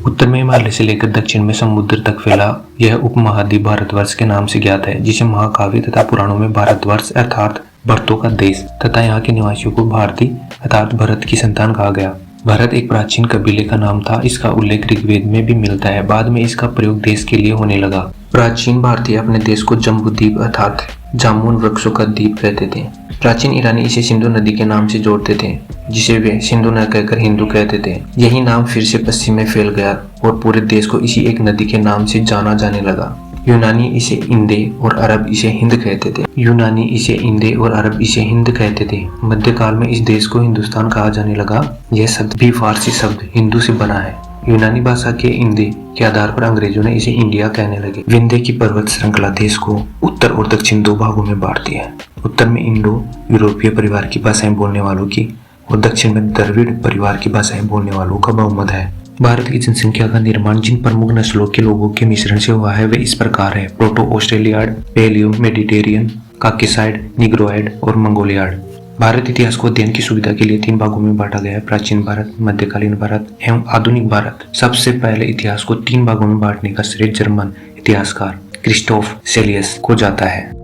उत्तर में हिमालय से लेकर दक्षिण में समुद्र तक फैला यह उपमहाद्वीप भारतवर्ष के नाम से ज्ञात है, जिसे महाकाव्य तथा पुराणों में भारतवर्ष अर्थात भरतों का देश तथा यहाँ के निवासियों को भारती अर्थात भरत की संतान कहा गया। भरत एक प्राचीन कबीले का नाम था। इसका उल्लेख ऋग्वेद में भी मिलता है। बाद में इसका प्रयोग देश के लिए होने लगा। प्राचीन भारतीय अपने देश को जम्बूद्वीप अर्थात जामुन वृक्षों का द्वीप कहते थे। प्राचीन ईरानी इसे सिंधु नदी के नाम से जोड़ते थे, जिसे वे सिंधु न कहकर हिंदू कहते थे। यही नाम फिर से पश्चिम में फैल गया और पूरे देश को इसी एक नदी के नाम से जाना जाने लगा। यूनानी इसे इंदे और अरब इसे हिंद कहते थे। मध्यकाल में इस देश को हिंदुस्तान कहा जाने लगा। यह शब्द भी फारसी शब्द हिंदू से बना है। यूनानी भाषा के इंदे के आधार पर अंग्रेजों ने इसे इंडिया कहने लगे। विंध्य की पर्वत श्रृंखला देश को उत्तर और दक्षिण दो भागों में बांटती है। उत्तर में इंडो यूरोपीय परिवार की भाषाएं बोलने वालों की और दक्षिण में द्रविड़ परिवार की भाषाएं बोलने वालों का बहुमत है। भारत की जनसंख्या का निर्माण जिन प्रमुख नस्लों के लोगों के मिश्रण से हुआ है वे इस प्रकार है: प्रोटो ऑस्ट्रेलियाड, पेलियो मेडिटेरियन, काकेसाइड, निग्रोइड और मंगोलियाड। भारत इतिहास को अध्ययन की सुविधा के लिए 3 भागों में बांटा गया है: प्राचीन भारत, मध्यकालीन भारत एवं आधुनिक भारत। सबसे पहले इतिहास को 3 भागों में बांटने का श्रेय जर्मन इतिहासकार क्रिस्टोफ सेलियस को जाता है।